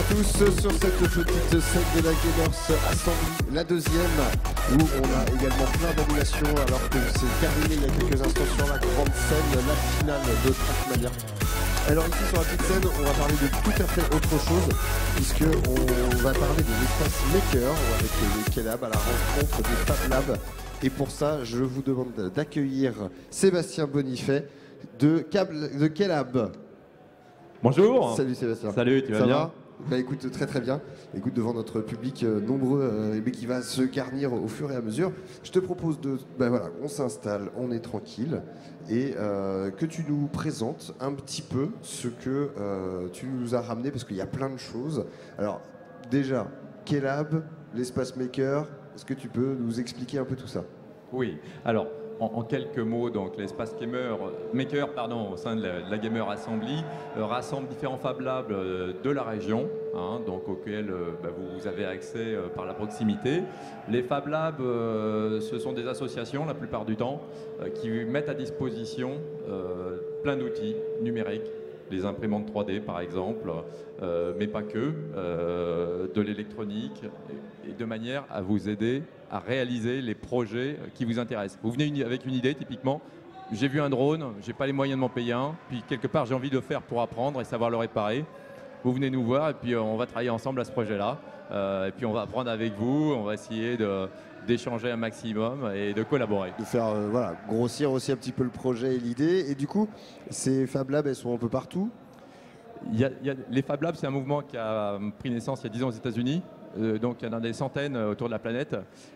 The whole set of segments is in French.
tous sur cette petite scène de la Gamers Assembly, la deuxième, où on a également plein d'annulations alors que c'est terminé il y a quelques instants sur la grande scène, la finale de Trackmania. Alors ici sur la petite scène, on va parler de tout à fait autre chose, puisqu'on va parler de l'espace Maker avec les Kelab à la rencontre des Fab Labs. Et pour ça, je vous demande d'accueillir Sébastien Bonifay de Kelab. Bonjour. Salut Sébastien. Salut, tu vas Ça bien? va? Bah écoute, très très bien. Écoute, devant notre public nombreux, mais qui va se garnir au fur et à mesure, je te propose de, bah voilà, on s'installe, on est tranquille, et que tu nous présentes un petit peu ce que tu nous as ramené, parce qu'il y a plein de choses. Alors déjà, Kelab, l'espace Maker, est-ce que tu peux nous expliquer un peu tout ça? Oui, alors en quelques mots, donc l'espace Maker au sein de la Gamer Assembly rassemble différents Fab Labs de la région, donc auxquels vous avez accès par la proximité. Les Fab Labs, ce sont des associations la plupart du temps qui mettent à disposition plein d'outils numériques. Les imprimantes 3D par exemple, mais pas que, de l'électronique, et de manière à vous aider à réaliser les projets qui vous intéressent. Vous venez avec une idée typiquement, j'ai vu un drone, j'ai pas les moyens de m'en payer un, puis quelque part j'ai envie de le faire pour apprendre et savoir le réparer. Vous venez nous voir et puis on va travailler ensemble à ce projet-là, et puis on va apprendre avec vous, on va essayer d'échanger un maximum et de collaborer. De faire voilà, grossir aussi un petit peu le projet et l'idée. Et du coup, ces Fab Labs, elles sont un peu partout. Les Fab Labs, c'est un mouvement qui a pris naissance il y a 10 ans aux États-Unis. Donc il y en a des centaines autour de la planète.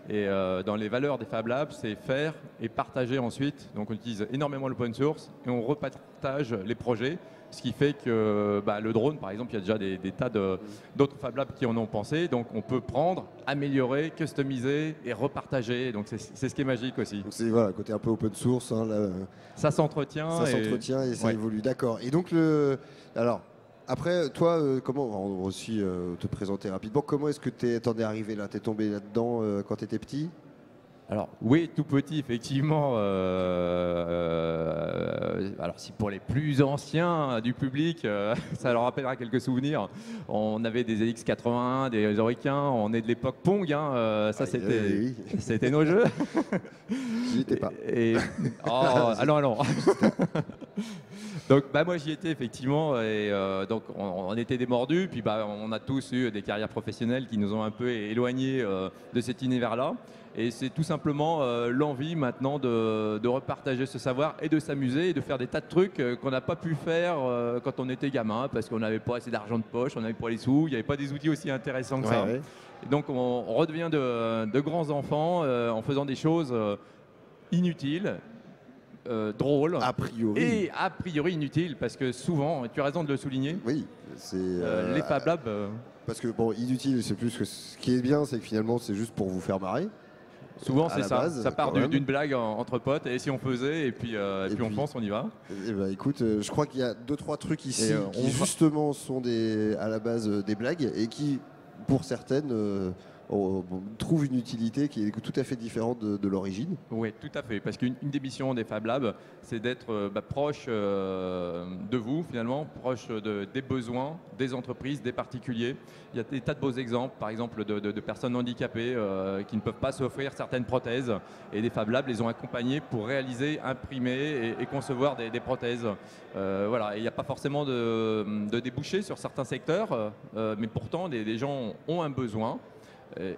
Et dans les valeurs des Fab Labs, c'est faire et partager ensuite. Donc on utilise énormément l'open source et on repartage les projets. Ce qui fait que le drone, par exemple, il y a déjà des tas d'autres Fab Labs qui en ont pensé. Donc on peut prendre, améliorer, customiser et repartager. Donc c'est ce qui est magique aussi. Donc c'est voilà, côté un peu open source. Hein, là, ça s'entretient. Ça s'entretient et ça ouais. évolue. D'accord. Et donc alors. Après, toi, comment, on va aussi te présenter rapidement, comment est-ce que t'en es arrivé là? T'es tombé là-dedans quand t'étais petit? Alors oui, tout petit, effectivement. Alors si pour les plus anciens du public, ça leur rappellera quelques souvenirs. On avait des ZX81, des Oricains, on est de l'époque Pong, ça c'était nos jeux. J'y étais pas. Allons. Donc moi j'y étais effectivement, et donc on était des mordus, puis on a tous eu des carrières professionnelles qui nous ont un peu éloignés de cet univers-là. Et c'est tout simplement l'envie maintenant de repartager ce savoir et de s'amuser et de faire des tas de trucs qu'on n'a pas pu faire quand on était gamin, parce qu'on n'avait pas assez d'argent de poche, on n'avait pas les sous, il n'y avait pas des outils aussi intéressants que ça. Ouais. Et donc on redevient de grands enfants en faisant des choses inutiles. Drôle et a priori inutile, parce que souvent, tu as raison de le souligner, oui, c'est les Fab Labs parce que bon, inutile, c'est plus que ce qui est bien, c'est que finalement c'est juste pour vous faire marrer. Souvent c'est ça, base, ça part d'une blague entre potes, et si on faisait, et puis on pense, on y va. Et écoute, je crois qu'il y a 2-3 trucs ici qui justement sont à la base des blagues, et qui, pour certaines, trouve une utilité qui est tout à fait différente de l'origine. Oui, tout à fait, parce qu'une des missions des Fab Labs, c'est d'être proche de vous, finalement, proche des besoins des entreprises, des particuliers. Il y a des tas de beaux exemples, par exemple de personnes handicapées qui ne peuvent pas s'offrir certaines prothèses, et des Fab Labs les ont accompagnés pour réaliser, imprimer et concevoir des prothèses. Voilà, il n'y a pas forcément de débouchés sur certains secteurs, mais pourtant des gens ont un besoin.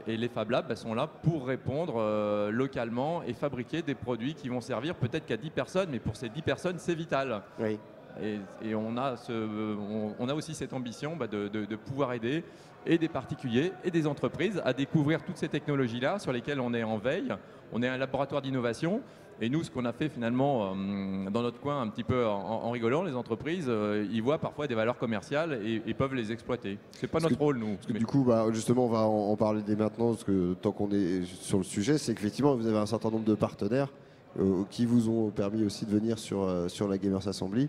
Et les Fab Labs sont là pour répondre localement et fabriquer des produits qui vont servir peut-être qu'à 10 personnes, mais pour ces 10 personnes, c'est vital. Oui. Et on a aussi cette ambition de pouvoir aider et des particuliers et des entreprises à découvrir toutes ces technologies-là sur lesquelles on est en veille. On est un laboratoire d'innovation. Et nous, ce qu'on a fait finalement dans notre coin, un petit peu en rigolant, les entreprises, ils voient parfois des valeurs commerciales et peuvent les exploiter. C'est pas notre rôle, nous. Parce que du coup, justement, on va en parler dès maintenant, parce que tant qu'on est sur le sujet, c'est qu'effectivement, vous avez un certain nombre de partenaires qui vous ont permis aussi de venir sur la Gamers Assembly,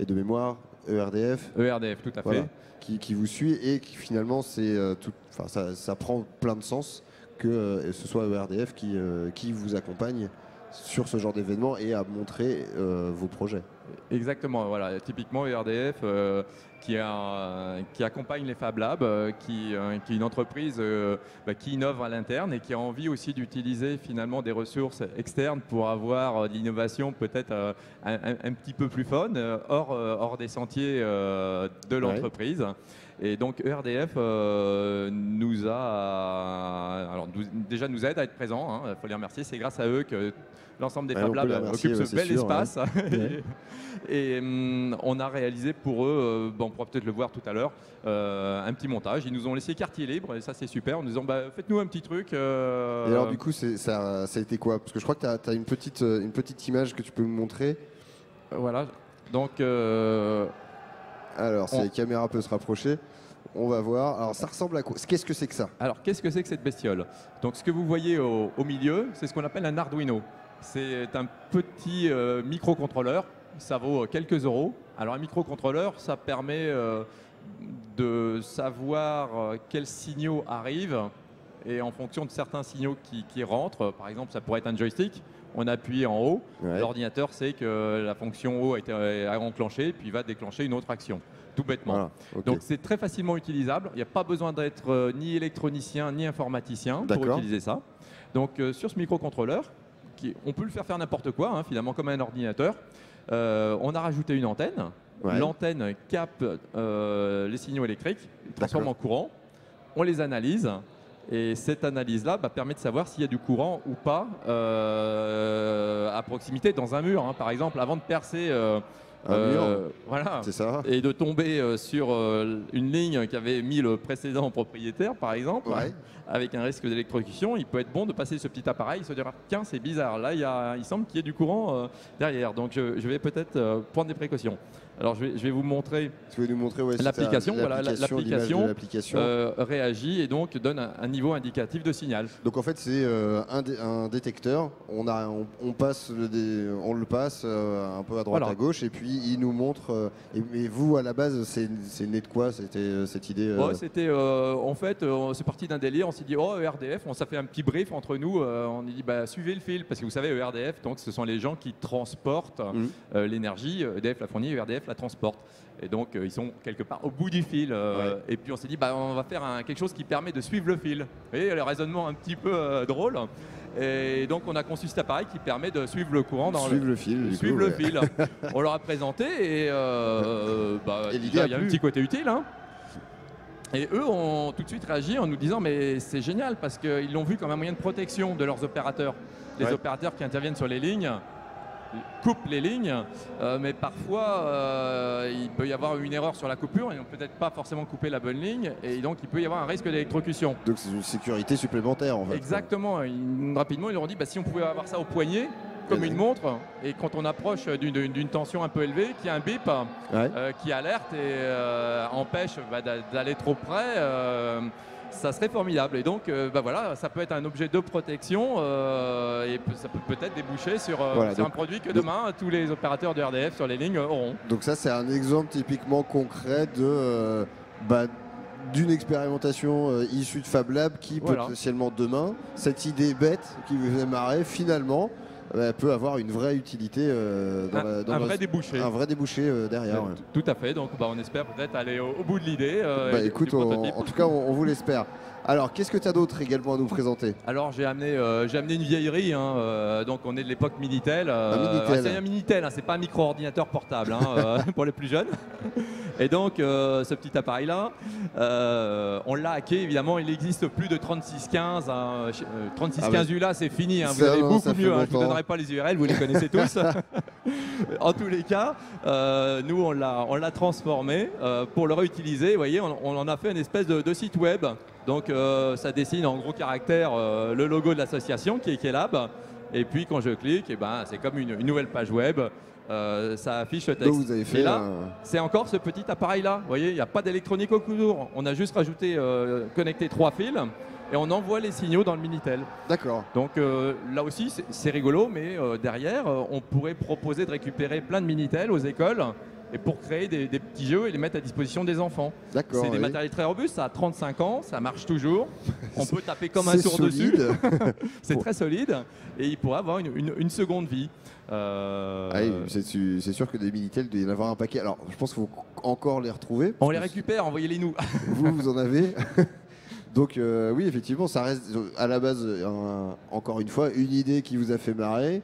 et de mémoire, ERDF. ERDF, tout à fait. Qui vous suit, et qui finalement, ça prend plein de sens que ce soit ERDF qui vous accompagne sur ce genre d'événement et à montrer vos projets. Exactement, voilà. Typiquement ERDF qui accompagne les Fab Labs, qui est une entreprise qui innove à l'interne et qui a envie aussi d'utiliser finalement des ressources externes pour avoir de l'innovation peut-être un petit peu plus fun, hors des sentiers de l'entreprise. Et donc ERDF nous aide à être présents, il faut les remercier, c'est grâce à eux que l'ensemble des Fab Labs occupe ce bel espace. Ouais. Et on a réalisé pour eux, on pourra peut-être le voir tout à l'heure, un petit montage. Ils nous ont laissé quartier libre et ça c'est super en nous disant faites-nous un petit truc. Et alors du coup ça a été quoi? Parce que je crois que tu as une petite image que tu peux me montrer. Voilà, donc... alors si la caméra peut se rapprocher, on va voir. Alors ça ressemble à quoi? Qu'est-ce que c'est que ça? Alors qu'est-ce que c'est que cette bestiole? Donc ce que vous voyez au milieu, c'est ce qu'on appelle un Arduino. C'est un petit microcontrôleur, ça vaut quelques euros. Alors un microcontrôleur, ça permet de savoir quels signaux arrivent et en fonction de certains signaux qui rentrent, par exemple ça pourrait être un joystick, on appuie en haut, l'ordinateur sait que la fonction haut a été enclenchée puis il va déclencher une autre action, tout bêtement. Voilà, okay. Donc c'est très facilement utilisable, il n'y a pas besoin d'être ni électronicien ni informaticien pour utiliser ça. Donc sur ce microcontrôleur, on peut le faire n'importe quoi, finalement comme un ordinateur. On a rajouté une antenne. L'antenne capte les signaux électriques, les transforme en courant. On les analyse et cette analyse-là permet de savoir s'il y a du courant ou pas à proximité dans un mur. Par exemple, avant de percer voilà, ça. Et de tomber sur une ligne qu'avait mis le précédent propriétaire, par exemple, avec un risque d'électrocution, il peut être bon de passer ce petit appareil et se dire tiens, c'est bizarre, là il semble qu'il y ait du courant derrière, donc je vais peut-être prendre des précautions. Alors je vais vous montrer, l'application. Voilà, l'application réagit et donc donne un niveau indicatif de signal. Donc en fait c'est un détecteur, on le passe un peu à droite à gauche et puis il nous montre. Et vous à la base c'est né de quoi cette idée? C'était en fait c'est parti d'un délire, on s'est dit ERDF, ça fait un petit brief entre nous, on a dit suivez le fil parce que vous savez ERDF donc ce sont les gens qui transportent l'énergie, EDF la fournit, ERDF la transporte. Et donc ils sont quelque part au bout du fil. Et puis on s'est dit on va faire quelque chose qui permet de suivre le fil. Vous voyez le raisonnement un petit peu drôle. Et donc on a conçu cet appareil qui permet de suivre le courant dans le fil. On leur a présenté et il y a un petit côté utile. Et eux ont tout de suite réagi en nous disant mais c'est génial parce qu'ils l'ont vu comme un moyen de protection de leurs opérateurs. Les opérateurs qui interviennent sur les lignes coupent les lignes, mais parfois il peut y avoir une erreur sur la coupure, ils n'ont peut-être pas forcément coupé la bonne ligne et donc il peut y avoir un risque d'électrocution. Donc c'est une sécurité supplémentaire en fait. Exactement, rapidement ils leur ont dit si on pouvait avoir ça au poignet, comme une montre, et quand on approche d'une tension un peu élevée, qu'il y a un bip qui alerte et empêche d'aller trop près, ça serait formidable. Et donc, voilà, ça peut être un objet de protection et ça peut peut-être déboucher sur un produit que demain, tous les opérateurs de RDF sur les lignes auront. Donc ça, c'est un exemple typiquement concret d'une expérimentation issue de Fab Lab qui potentiellement demain, cette idée bête qui vous fait marrer, finalement, peut avoir une vraie utilité, un vrai débouché derrière. Tout à fait, donc on espère peut-être aller au bout de l'idée. Écoute, en tout cas, on vous l'espère. Alors, qu'est-ce que tu as d'autre également à nous présenter? Alors, j'ai amené une vieillerie, donc on est de l'époque Minitel. C'est un Minitel, c'est pas un micro-ordinateur portable pour les plus jeunes. Et donc, ce petit appareil-là, on l'a hacké, évidemment, il n'existe plus de 3615. 3615 ULA, c'est fini, vous avez beaucoup mieux, je ne vous donnerai pas les URL, vous les connaissez tous. En tous les cas, nous, on l'a transformé pour le réutiliser. Vous voyez, on en a fait une espèce de site web. Donc, ça dessine en gros caractères le logo de l'association qui est Lab. Et puis, quand je clique, c'est comme une nouvelle page web. Ça affiche le texte. Donc vous avez fait et là, c'est encore ce petit appareil-là. Vous voyez, il n'y a pas d'électronique autour. On a juste rajouté, connecté 3 fils et on envoie les signaux dans le Minitel. D'accord. Donc là aussi, c'est rigolo, mais derrière, on pourrait proposer de récupérer plein de Minitel aux écoles et pour créer des petits jeux et les mettre à disposition des enfants. D'accord. C'est des oui. matériels très robustes, ça a 35 ans, ça marche toujours. On peut taper comme un C'est sourd dessus. solide. C'est très solide et il pourrait avoir une seconde vie. Ah oui, c'est sûr que des Minitel, il doit y en avoir un paquet. Alors, je pense qu'il faut encore les retrouver. On les récupère, envoyez-les nous. Vous en avez. Donc, oui, effectivement, ça reste à la base, encore une fois, une idée qui vous a fait marrer.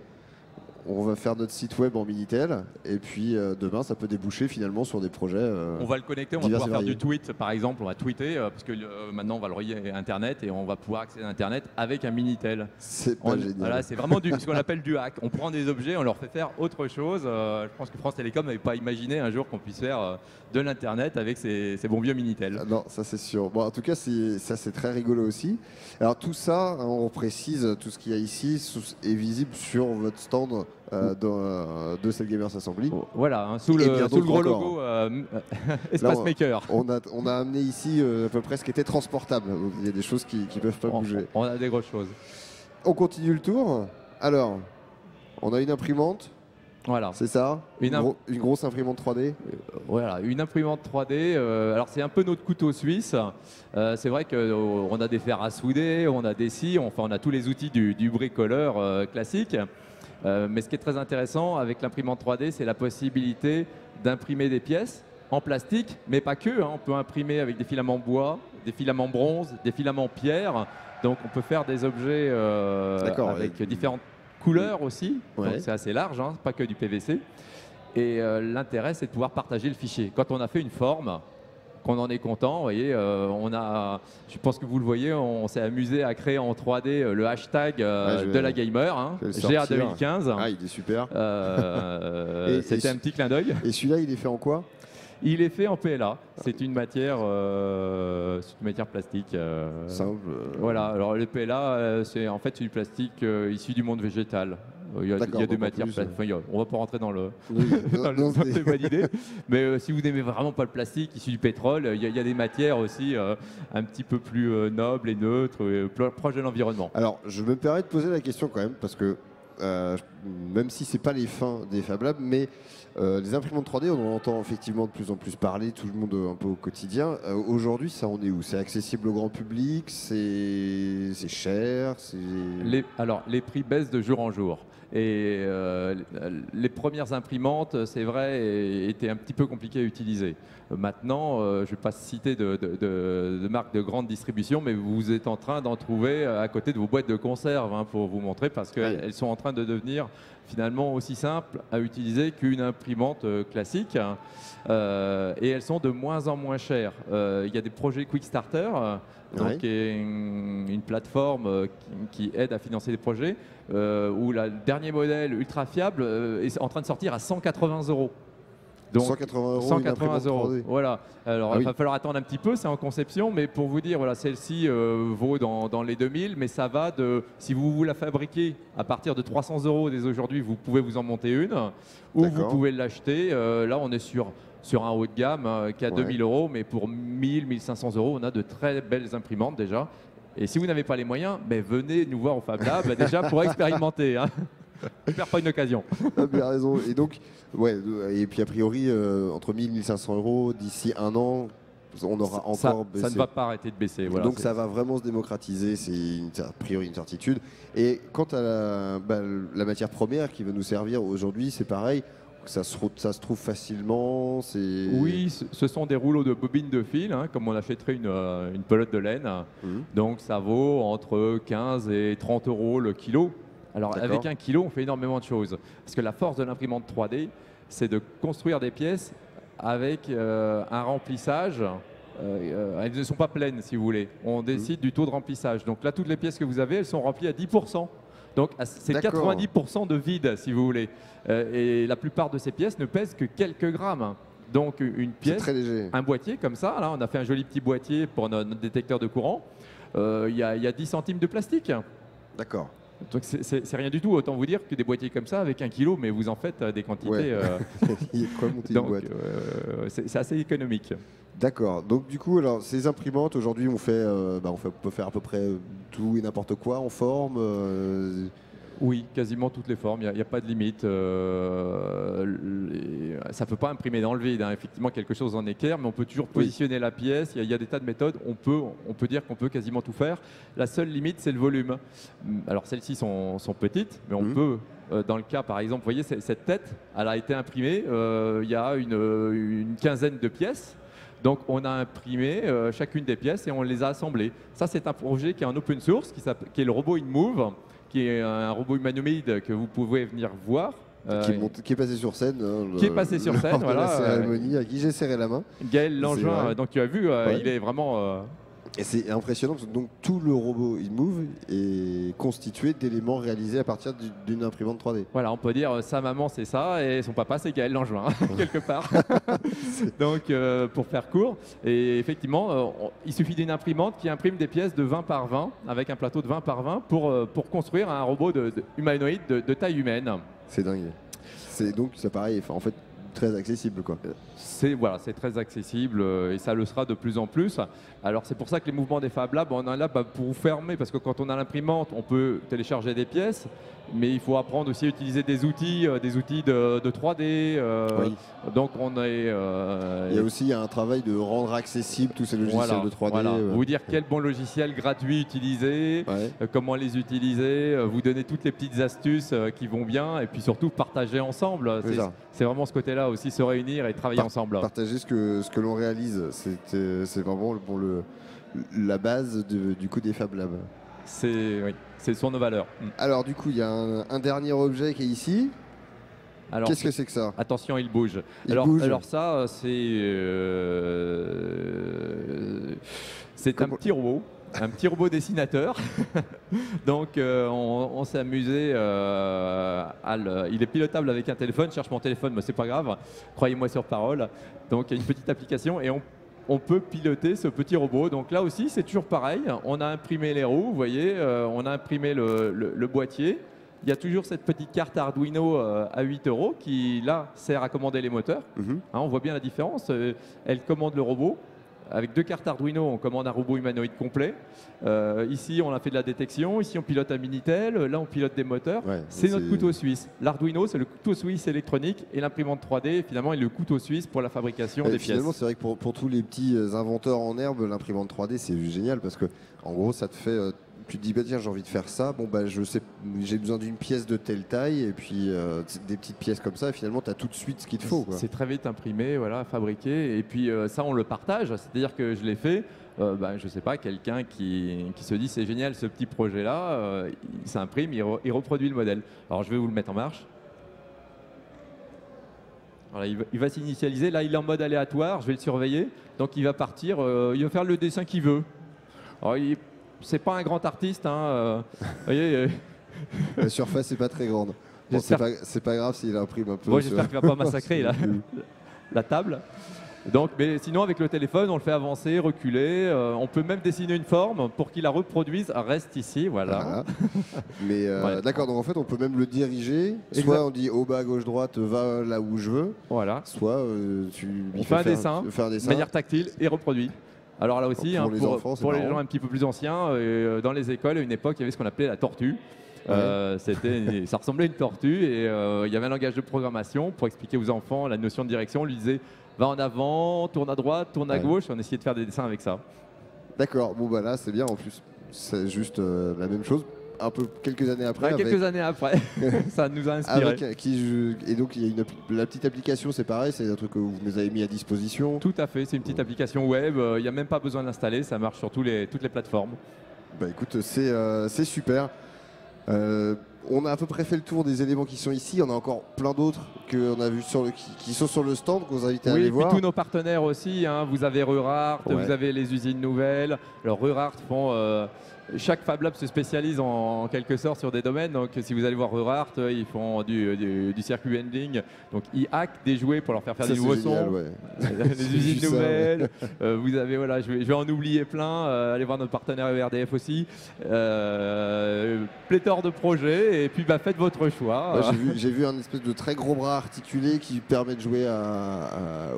On va faire notre site web en Minitel. Et puis, demain, ça peut déboucher finalement sur des projets. On va le connecter, on va divers pouvoir et faire variés. du tweet par exemple, on va tweeter parce que maintenant on va le relier à Internet et on va pouvoir accéder à Internet avec un Minitel. C'est pas génial. Voilà, c'est vraiment ce qu'on appelle du hack. On prend des objets, on leur fait faire autre chose. Je pense que France Télécom n'avait pas imaginé un jour qu'on puisse faire de l'Internet avec ces bons vieux Minitel. Ah non, ça c'est sûr. Bon, en tout cas, ça c'est très rigolo aussi. Alors tout ça, hein, on précise, tout ce qu'il y a ici est visible sur votre stand de Cell Gamers Assembly. Voilà, hein, sous Et le bien gros d'autres logo Espace Là, Maker. On a amené ici à peu près ce qui était transportable. Donc, il y a des choses qui ne peuvent pas bouger. On a des grosses choses. On continue le tour. Alors, on a une imprimante, Voilà. c'est ça, Une une grosse imprimante 3D. Voilà, une imprimante 3D. Alors c'est un peu notre couteau suisse. C'est vrai qu'on a des fers à souder, on a des scies, enfin on a tous les outils du bricoleur classique. Mais ce qui est très intéressant avec l'imprimante 3D, c'est la possibilité d'imprimer des pièces en plastique, mais pas que. Hein. On peut imprimer avec des filaments bois, des filaments bronze, des filaments pierre. Donc on peut faire des objets avec différentes couleurs aussi. Ouais. Donc c'est assez large, hein, pas que du PVC. Et l'intérêt, c'est de pouvoir partager le fichier. Quand on a fait une forme, qu'on en est content, vous voyez, je pense que vous le voyez, on s'est amusé à créer en 3D le hashtag de la gamer, hein, GA 2015. Ah, il est super. C'était un petit clin d'œil. Et celui-là, il est fait en quoi? Il est fait en PLA. C'est une matière plastique. Simple. Voilà. Alors le PLA, c'est en fait du plastique issu du monde végétal. Il y a des matières plastiques. Enfin, on va pas rentrer dans le c'est bonne idée. Mais si vous n'aimez vraiment pas le plastique issu du pétrole, il y a des matières aussi un petit peu plus nobles et neutres, proches de l'environnement. Alors, je me permets de poser la question quand même, parce que même si c'est pas les fins des Fab Labs, mais les imprimantes 3D, on en entend effectivement de plus en plus parler, tout le monde un peu au quotidien. Aujourd'hui, ça en est où? C'est accessible au grand public? C'est cher? Alors, les prix baissent de jour en jour. Et les premières imprimantes, c'est vrai, étaient un petit peu compliquées à utiliser. Maintenant, je ne vais pas citer de marques de grande distribution, mais vous êtes en train d'en trouver à côté de vos boîtes de conserve, hein, pour vous montrer, parce qu'elles sont en train de devenir finalement aussi simples à utiliser qu'une imprimante classique. Et elles sont de moins en moins chères. Il y a des projets Quickstarter, donc qui est une plateforme qui aide à financer des projets, où le dernier modèle ultra fiable est en train de sortir à 180 €. Donc 180 €. Voilà. Alors il va falloir attendre un petit peu, c'est en conception, mais pour vous dire, voilà, celle-ci vaut dans les 2000, mais ça va de, si vous la fabriquez à partir de 300 € dès aujourd'hui, vous pouvez vous en monter une, ou vous pouvez l'acheter. Là, on est sur un haut de gamme qui a 2000 €, mais pour 1000-1500 €, on a de très belles imprimantes déjà. Et si vous n'avez pas les moyens, venez nous voir au Fab Lab déjà pour expérimenter. Hein. Je ne perds pas une occasion. Vous avez raison. Et donc, et puis a priori, entre 1000 et 1500 € d'ici un an, on aura encore baissé. Ça ne va pas arrêter de baisser. Voilà, donc ça va vraiment se démocratiser, c'est a priori une certitude. Et quant à la matière première qui va nous servir aujourd'hui, c'est pareil. Ça se trouve facilement. Oui, ce sont des rouleaux de bobines de fil, hein, comme on achèterait une pelote de laine. Donc ça vaut entre 15 et 30 € le kilo. Alors avec un kilo, on fait énormément de choses. Parce que la force de l'imprimante 3D, c'est de construire des pièces avec un remplissage. Elles ne sont pas pleines, si vous voulez. On décide du taux de remplissage. Donc là, toutes les pièces que vous avez, elles sont remplies à 10%. Donc c'est 90% de vide, si vous voulez. Et la plupart de ces pièces ne pèsent que quelques grammes. Donc une pièce, très léger. Un boîtier comme ça, là, on a fait un joli petit boîtier pour notre détecteur de courant. Il y a 10 centimes de plastique. D'accord. Donc c'est rien du tout, autant vous dire que des boîtiers comme ça avec 1 kilo, mais vous en faites des quantités. Il y a quoi monter une boîte. C'est assez économique. D'accord. Donc du coup, alors ces imprimantes aujourd'hui, on peut faire à peu près tout et n'importe quoi en forme. Oui, quasiment toutes les formes. Il n'y a pas de limite. ça ne peut pas imprimer dans le vide, hein. Effectivement, quelque chose en équerre, mais on peut toujours positionner la pièce. Il y a des tas de méthodes. On peut dire qu'on peut quasiment tout faire. La seule limite, c'est le volume. Alors, celles-ci sont petites, mais on peut, dans le cas, par exemple, vous voyez, cette tête, elle a été imprimée. Il y a une quinzaine de pièces. Donc, on a imprimé chacune des pièces et on les a assemblées. Ça, c'est un projet qui est en open source, qui est le robot InMove, qui est un robot humanoïde que vous pouvez venir voir. Qui est passé sur scène. Qui est passé sur scène, voilà. La cérémonie, à qui j'ai serré la main. Gaël Langevin, donc tu as vu, il est vraiment... Et c'est impressionnant parce que donc, tout le robot InMove est constitué d'éléments réalisés à partir d'une imprimante 3D. Voilà, on peut dire sa maman c'est ça et son papa c'est Gaël Langevin, quelque part. Donc pour faire court, et effectivement, il suffit d'une imprimante qui imprime des pièces de 20 par 20 avec un plateau de 20 par 20 pour construire un robot humanoïde de taille humaine. C'est dingue. Donc c'est pareil, en fait très accessible quoi. C'est très accessible et ça le sera de plus en plus. Alors c'est pour ça que les mouvements des Fab Labs, on est là pour vous fermer, parce que quand on a l'imprimante, on peut télécharger des pièces, mais il faut apprendre aussi à utiliser des outils de 3D. Oui. Donc on est... il y a aussi un travail de rendre accessible tous ces logiciels de 3D. Voilà. Vous dire quels bons logiciels gratuits utiliser, comment les utiliser, vous donner toutes les petites astuces qui vont bien, et puis surtout partager ensemble. C'est vraiment ce côté-là aussi, se réunir et travailler ensemble. Partager ce que l'on réalise, c'est vraiment la base du coup des Fab Labs. C'est sur nos valeurs. Alors du coup, il y a un dernier objet qui est ici. Qu'est-ce que c'est que ça? Attention, il bouge. Alors ça, c'est un petit robot. Un petit robot dessinateur. Donc on s'est amusé il est pilotable avec un téléphone. Je cherche mon téléphone, mais c'est pas grave. Croyez-moi sur parole. Donc il y a une petite application et on peut piloter ce petit robot. Donc là aussi, c'est toujours pareil. On a imprimé les roues, vous voyez. On a imprimé le boîtier. Il y a toujours cette petite carte Arduino à 8 € qui, là, sert à commander les moteurs. On voit bien la différence. Elle commande le robot. Avec 2 cartes Arduino, on commande un robot humanoïde complet. Ici, on a fait de la détection. Ici, on pilote un Minitel. Là, on pilote des moteurs. C'est notre couteau suisse. L'Arduino, c'est le couteau suisse électronique. Et l'imprimante 3D, finalement, est le couteau suisse pour la fabrication des pièces. Finalement, c'est vrai que pour tous les petits inventeurs en herbe, l'imprimante 3D, c'est génial parce que, en gros, ça te fait... tu te dis, bah, tiens, j'ai envie de faire ça. Bon, bah, je sais, j'ai besoin d'une pièce de telle taille et puis des petites pièces comme ça. Et finalement, tu as tout de suite ce qu'il te faut. C'est très vite imprimé, voilà, fabriqué. Et puis ça, on le partage. C'est-à-dire que je l'ai fait. Je ne sais pas, quelqu'un qui se dit, c'est génial ce petit projet-là. Il s'imprime, il reproduit le modèle. Alors, je vais vous le mettre en marche. Voilà, il va s'initialiser. Là, il est en mode aléatoire. Je vais le surveiller. Donc, il va partir. Il va faire le dessin qu'il veut. Alors, c'est pas un grand artiste, hein. Vous voyez, la surface n'est pas très grande. Bon, c'est pas grave s'il imprime un peu. Bon, j'espère qu'il va pas massacrer la table. Donc, mais sinon, avec le téléphone, on le fait avancer, reculer. On peut même dessiner une forme pour qu'il la reproduise. Reste ici, voilà. Mais d'accord, donc en fait, on peut même le diriger. Soit on dit au bas, gauche, droite, va là où je veux. Voilà. Soit on fait un dessin de manière tactile et reproduit. Alors là aussi, pour les gens un petit peu plus anciens, dans les écoles, à une époque, il y avait ce qu'on appelait la tortue. Ça ressemblait à une tortue et il y avait un langage de programmation pour expliquer aux enfants la notion de direction. On lui disait va en avant, tourne à droite, tourne à gauche. On essayait de faire des dessins avec ça. D'accord, bon bah là c'est bien en plus. C'est juste la même chose. Un peu quelques années après. Quelques années après, ça nous a inspiré. Et donc il y a la petite application, c'est pareil, c'est un truc que vous nous avez mis à disposition. Tout à fait, c'est une petite application web. Il n'y a même pas besoin de l'installer, ça marche sur toutes les plateformes. Bah écoute, c'est super. On a à peu près fait le tour des éléments qui sont ici. On a encore plein d'autres qu'on a vu qui sont sur le stand, qu'on vous invite à aller voir. Oui, tous nos partenaires aussi. Hein. Vous avez Rurart, vous avez les usines nouvelles. Alors Rurart font... chaque Fab Lab se spécialise en quelque sorte sur des domaines. Donc, si vous allez voir Rurart, ils font du circuit handling. Donc, ils hackent des jouets pour leur faire des nouveaux sons. Les usines nouvelles. Vous avez, voilà, je vais en oublier plein. Allez voir notre partenaire ERDF aussi. Pléthore de projets. Et puis, faites votre choix. J'ai vu un espèce de très gros bras articulé qui permet de jouer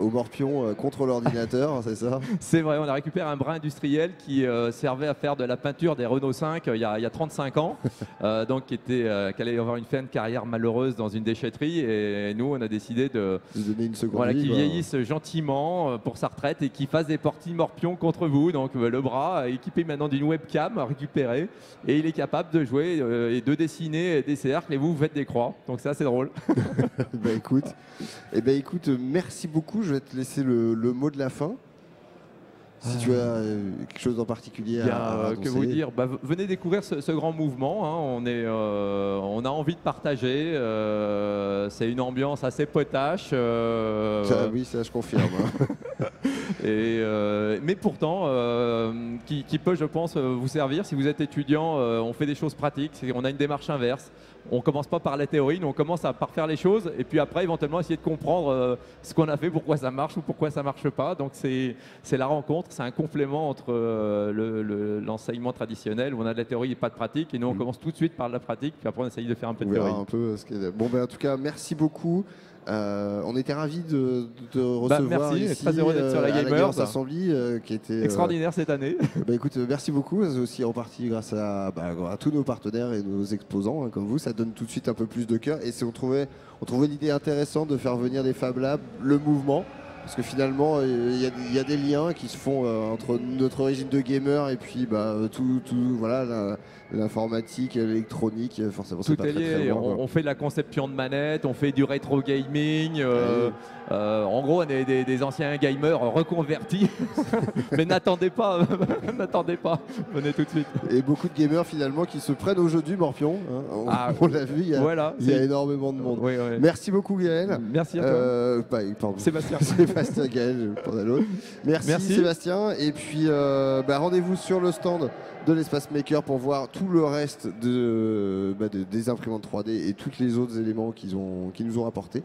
au morpion contre l'ordinateur, c'est ça? C'est vrai, on a récupéré un bras industriel qui servait à faire de la peinture des Renault 5 il y a 35 ans, donc qui allait avoir une fin de carrière malheureuse dans une déchetterie, et nous on a décidé de donner une seconde voilà, vie, qu'il vieillisse gentiment pour sa retraite et qu'il fasse des parties morpions contre vous. Donc le bras équipé maintenant d'une webcam récupérée, et il est capable de jouer et de dessiner des cercles, et vous faites des croix, donc ça c'est drôle. Écoute, merci beaucoup. Je vais te laisser le mot de la fin. Si tu as quelque chose en particulier à annoncer. Que vous dire, venez découvrir ce grand mouvement. Hein. On a envie de partager. C'est une ambiance assez potache. Oui, ça je confirme. Mais pourtant, qui peut, je pense, vous servir. Si vous êtes étudiant, on fait des choses pratiques. On a une démarche inverse. On commence pas par la théorie, nous on commence par faire les choses, et puis après éventuellement essayer de comprendre ce qu'on a fait, pourquoi ça marche ou pourquoi ça marche pas. Donc c'est la rencontre, c'est un complément entre l'enseignement traditionnel où on a de la théorie et pas de pratique, et nous on commence tout de suite par la pratique, puis après on essaye de faire un peu de théorie. Un peu en tout cas, merci beaucoup. On était ravis de recevoir merci, ici, très heureux d'être sur la Gamers Assembly, qui était extraordinaire cette année. Écoute, merci beaucoup. C'est aussi en partie grâce à tous nos partenaires et nos exposants, comme vous. Ça donne tout de suite un peu plus de cœur. Et on trouvait l'idée intéressante de faire venir des Fab Labs, le mouvement. Parce que finalement, il y a des liens qui se font entre notre origine de gamer et puis voilà, l'informatique, l'électronique, forcément. Tout est lié. On fait de la conception de manettes, on fait du rétro gaming. En gros, on est des anciens gamers reconvertis. Mais n'attendez pas, venez tout de suite. Et beaucoup de gamers finalement qui se prennent au jeu du morpion. Hein. On l'a vu, il y a énormément de monde. Oui. Merci beaucoup Gaël. Merci à toi. Pardon. Sébastien. Sébastien Gaël, pour l'autre. Merci Sébastien. Et puis rendez-vous sur le stand de l'Espace Maker pour voir tout le reste des imprimantes 3D et tous les autres éléments qu'ils nous ont apportés.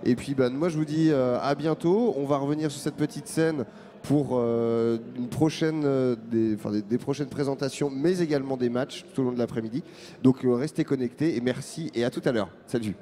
Et puis moi je vous dis à bientôt. On va revenir sur cette petite scène pour des prochaines présentations, mais également des matchs tout au long de l'après-midi. Donc restez connectés et merci et à tout à l'heure. Salut.